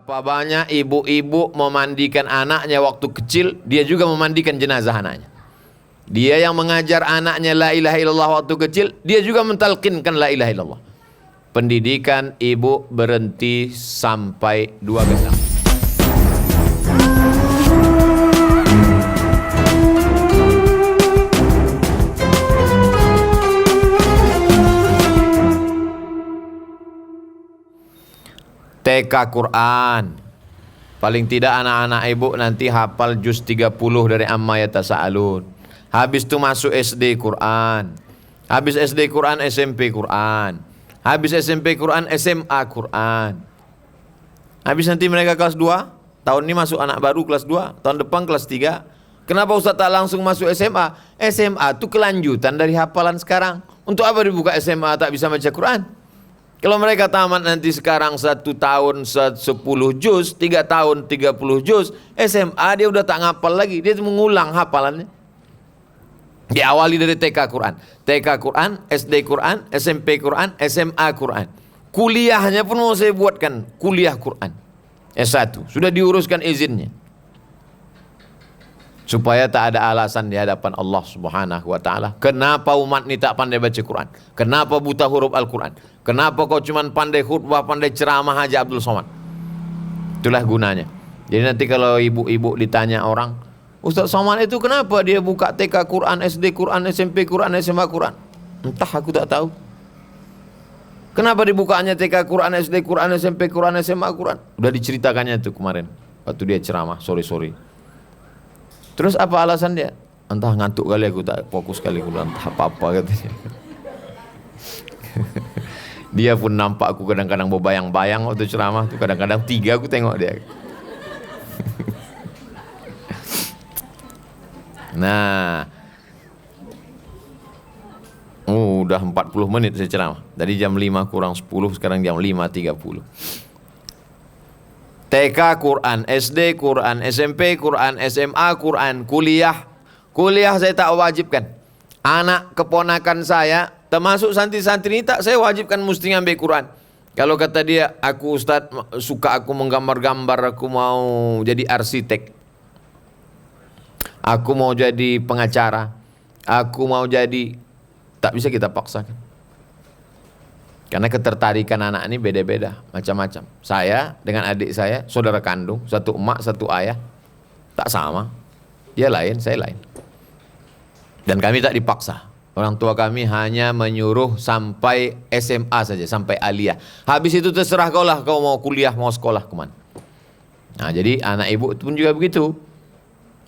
Apa banyak ibu-ibu memandikan anaknya waktu kecil, dia juga memandikan jenazah anaknya. Dia yang mengajar anaknya la ilaha illallah waktu kecil, dia juga mentalkinkan la ilaha illallah. Pendidikan ibu berhenti sampai 2 gendang. TK Quran. Paling tidak anak-anak ibu nanti hafal juz 30 dari Amma Yatasa'alun. Habis itu masuk SD Quran. Habis SD Quran SMP Quran. Habis SMP Quran SMA Quran. Habis nanti mereka kelas 2. Tahun ini masuk anak baru kelas 2. Tahun depan kelas 3. Kenapa Ustaz tak langsung masuk SMA? SMA itu kelanjutan dari hafalan sekarang. Untuk apa dibuka SMA tak bisa baca Quran? Kalau mereka tamat nanti sekarang 1 tahun 10 juz, 3 tahun 30 juz, SMA dia udah tak ngapal lagi, dia mengulang hafalannya. Diawali dari TK Quran, TK Quran, SD Quran, SMP Quran, SMA Quran. Kuliahnya pun mau saya buatkan, kuliah Quran S1, sudah diuruskan izinnya. Supaya tak ada alasan di hadapan Allah Subhanahu wa ta'ala. Kenapa umat ini tak pandai baca Quran? Kenapa buta huruf Al-Quran? Kenapa kau cuma pandai khutbah, pandai ceramah Haji Abdul Somad? Itulah gunanya. Jadi nanti kalau ibu-ibu ditanya orang, Ustaz Somad itu kenapa dia buka TK Quran, SD Quran, SMP Quran, SMA Quran? Entah, aku tak tahu. Kenapa dibukanya TK Quran, SD Quran, SMP Quran, SMA Quran? Udah diceritakannya itu kemarin waktu dia ceramah sore-sore. Terus apa alasan dia? Entah, ngantuk kali aku, tak fokus kali, aku entah apa-apa katanya. Dia pun nampak aku kadang-kadang berbayang-bayang waktu ceramah tuh, kadang-kadang 3 aku tengok dia. Nah, udah 40 menit saya ceramah. Dari jam 5 kurang 10, sekarang jam 5.30. TK Quran, SD Quran, SMP Quran, SMA Quran, kuliah. Kuliah saya tak wajibkan. Anak keponakan saya, termasuk santri-santri ini tak saya wajibkan mesti ngambil Quran. Kalau kata dia, aku Ustaz suka aku menggambar-gambar, aku mau jadi arsitek. Aku mau jadi pengacara. Aku mau jadi, tak bisa kita paksakan. Karena ketertarikan anak ini beda-beda, macam-macam. Saya dengan adik saya, saudara kandung, satu emak, satu ayah, tak sama. Dia lain, saya lain. Dan kami tak dipaksa. Orang tua kami hanya menyuruh sampai SMA saja, sampai aliyah. Habis itu terserah kau lah, kau mau kuliah, mau sekolah kemana. Nah, jadi anak ibu pun juga begitu.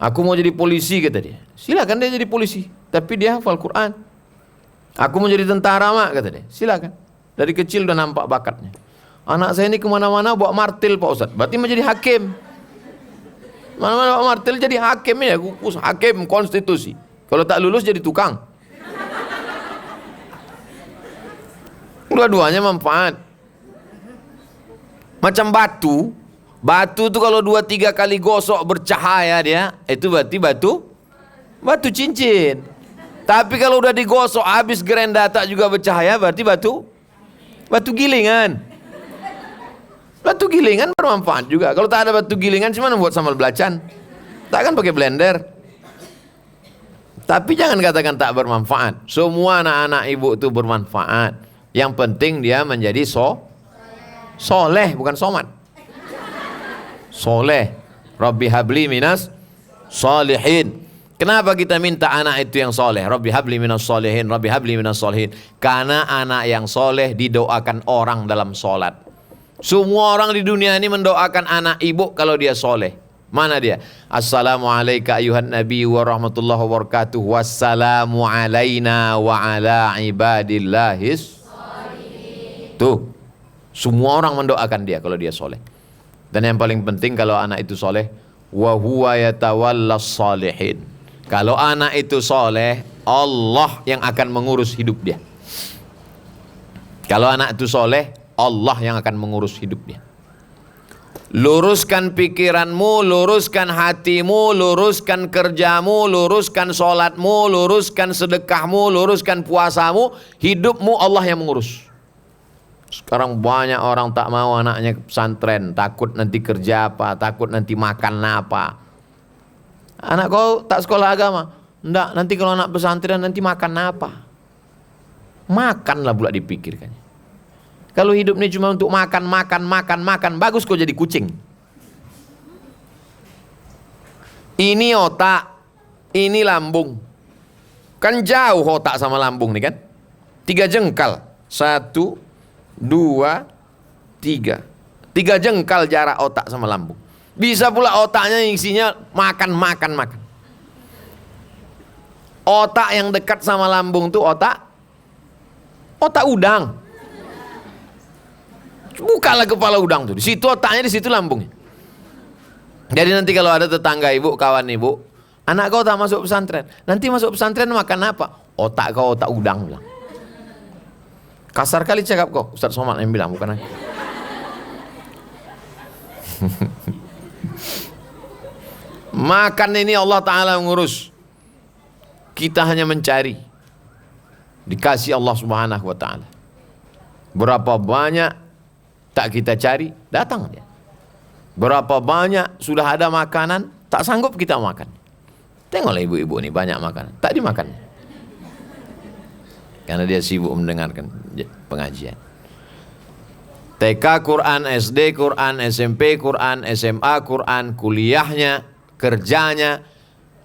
Aku mau jadi polisi, kata dia. Silakan dia jadi polisi, tapi dia hafal Quran. Aku mau jadi tentara, mak, kata dia. Silakan. Dari kecil udah nampak bakatnya. Anak saya ini kemana-mana bawa martil, Pak Ustaz. Berarti menjadi hakim. Mana-mana bawa martil jadi hakim ya, kukus hakim konstitusi. Kalau tak lulus jadi tukang. Dua-duanya manfaat. Macam batu. Batu tuh kalau 2-3 kali gosok bercahaya dia, itu berarti batu cincin. Tapi kalau udah digosok habis gerenda tak juga bercahaya, berarti batu gilingan. Batu gilingan bermanfaat juga. Kalau tak ada batu gilingan cuma buat sambal belacan. Tak kan pakai blender. Tapi jangan katakan tak bermanfaat. Semua anak-anak ibu itu bermanfaat. Yang penting dia menjadi soleh, bukan somat. Soleh. Rabbi habli minas salihin. Kenapa kita minta anak itu yang soleh? Rabbi habli minas solihin, Rabbi habli minas solihin. Karena anak yang soleh didoakan orang dalam solat. Semua orang di dunia ini mendoakan anak ibu kalau dia soleh. Mana dia? Assalamualaikum ayuhan nabi wa rahmatullahi wa barakatuh. Wassalamu alaina wa ala ibadillahis. Tuh, semua orang mendoakan dia kalau dia soleh. Dan yang paling penting kalau anak itu soleh, wa huwa yatawallas salihin. Kalau anak itu soleh, Allah yang akan mengurus hidup dia. Kalau anak itu soleh, Allah yang akan mengurus hidup dia. Luruskan pikiranmu, luruskan hatimu, luruskan kerjamu, luruskan sholatmu, luruskan sedekahmu, luruskan puasamu. Hidupmu Allah yang mengurus. Sekarang banyak orang tak mau anaknya ke pesantren, takut nanti kerja apa, takut nanti makan apa. Anak kau tak sekolah agama? Enggak, nanti kalau anak pesantren nanti makan apa? Makanlah pula dipikirkan. Kalau hidup ini cuma untuk makan, bagus kau jadi kucing. Ini otak, ini lambung. Kan jauh otak sama lambung nih kan? 3 jengkal. 1, 2, 3. 3 jengkal jarak otak sama lambung. Bisa pula otaknya isinya makan. Otak yang dekat sama lambung tuh otak udang. Bukalah kepala udang tuh. Di situ otaknya, di situ lambungnya. Jadi nanti kalau ada tetangga ibu, kawan ibu, anak kau tak masuk pesantren. Nanti masuk pesantren makan apa? Otak kau otak udang bilang. Kasar kali cakap kau. Ustaz Somad yang bilang, bukan aku. Makan ini Allah Ta'ala mengurus. Kita hanya mencari. Dikasih Allah Subhanahu Wa Ta'ala. Berapa banyak tak kita cari, datang dia. Berapa banyak sudah ada makanan, tak sanggup kita makan. Tengoklah ibu-ibu ini banyak makanan, tak dimakan. Karena dia sibuk mendengarkan pengajian. TK Quran, SD Quran, SMP Quran, SMA Quran, kuliahnya, kerjanya.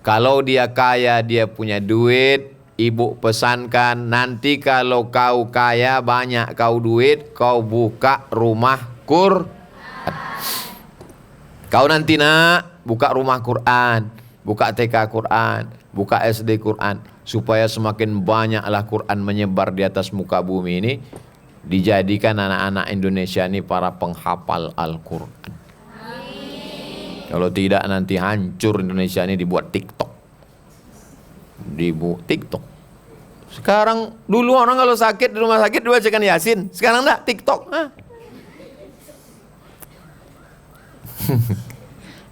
Kalau dia kaya, dia punya duit, ibu pesankan, nanti kalau kau kaya, banyak kau duit, kau buka rumah Quran. Kau nanti nak buka rumah Quran, buka TK Quran, buka SD Quran, supaya semakin banyaklah Quran menyebar di atas muka bumi ini, dijadikan anak-anak Indonesia ini para penghafal Al-Quran. Kalau tidak nanti hancur Indonesia ini, dibuat TikTok. Sekarang dulu orang kalau sakit di rumah sakit dibacakan Yasin, sekarang enggak, TikTok.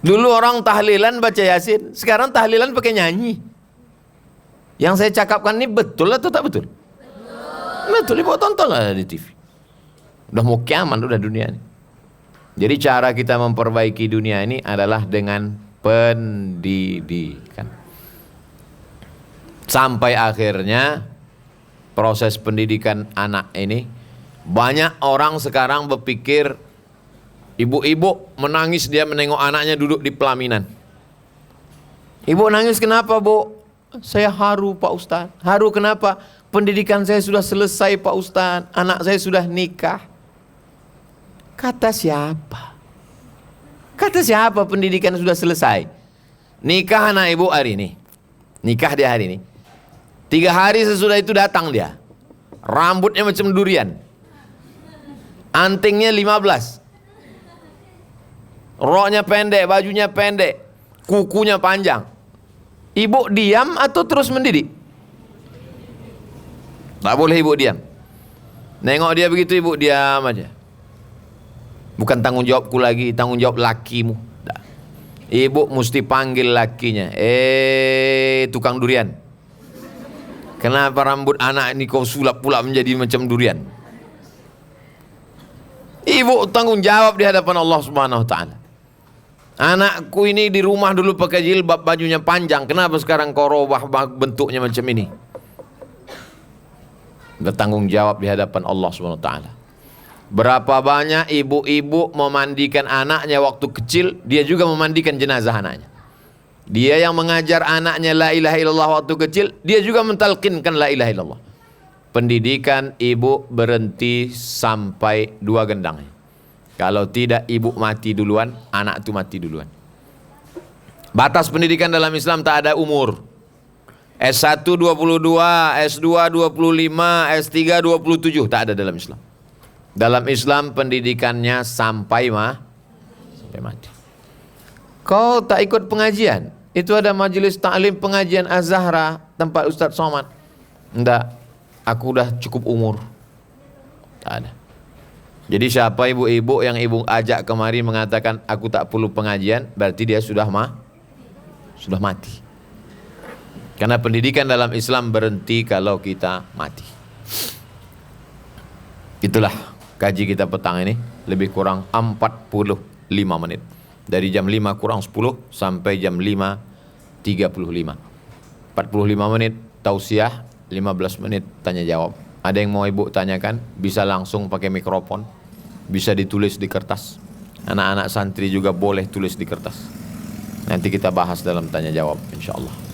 Dulu orang tahlilan baca Yasin, sekarang tahlilan pakai nyanyi. Yang saya cakapkan ini betul atau tak betul? Betul, ibu tontonlah di TV. Udah mau kiamat udah dunia ini. Jadi cara kita memperbaiki dunia ini adalah dengan pendidikan. Sampai akhirnya proses pendidikan anak ini, banyak orang sekarang berpikir, ibu-ibu menangis dia menengok anaknya duduk di pelaminan. Ibu nangis kenapa, Bu? Saya haru, Pak Ustaz. Haru kenapa? Pendidikan saya sudah selesai, Pak Ustaz. Anak saya sudah nikah. Kata siapa? Kata siapa pendidikan sudah selesai? Nikah anak ibu hari ini. Nikah dia hari ini. 3 hari sesudah itu datang dia. Rambutnya macam durian. Antingnya 15. Roknya pendek, bajunya pendek, kukunya panjang. Ibu diam atau terus mendidik? Tak boleh ibu diam. Nengok dia begitu, ibu diam aja. Bukan tanggung jawabku lagi, tanggung jawab lakimu. Tak. Ibu mesti panggil lakinya. Tukang durian, kenapa rambut anak ini kau sulap pula menjadi macam durian? Ibu tanggung jawab di hadapan Allah Subhanahu Wa Ta'ala. Anakku ini di rumah dulu pakai jilbab, bajunya panjang, kenapa sekarang kau robah bentuknya macam ini? Bertanggung jawab di hadapan Allah Subhanahu Wa Ta'ala. Berapa banyak ibu-ibu memandikan anaknya waktu kecil, dia juga memandikan jenazah anaknya. Dia yang mengajar anaknya la ilaha illallah waktu kecil, dia juga mentalkinkan la ilaha illallah. Pendidikan ibu berhenti sampai 2 gendang. Kalau tidak ibu mati duluan, anak itu mati duluan. Batas pendidikan dalam Islam tak ada umur. S1 22, S2 25, S3 27, tak ada dalam Islam. Dalam Islam pendidikannya sampai mati. Kau tak ikut pengajian? Itu ada majelis taklim pengajian Az-Zahra tempat Ustaz Somad. Enggak, aku udah cukup umur. Tak ada. Jadi siapa ibu-ibu yang ibu ajak kemari mengatakan aku tak perlu pengajian, berarti dia sudah mati. Karena pendidikan dalam Islam berhenti kalau kita mati. Itulah kaji kita petang ini lebih kurang 45 menit. Dari jam 5 kurang 10 sampai jam 5.35. 45 menit tausiah, 15 menit tanya jawab. Ada yang mau ibu tanyakan, bisa langsung pakai mikrofon, bisa ditulis di kertas. Anak-anak santri juga boleh tulis di kertas. Nanti kita bahas dalam tanya jawab insyaallah.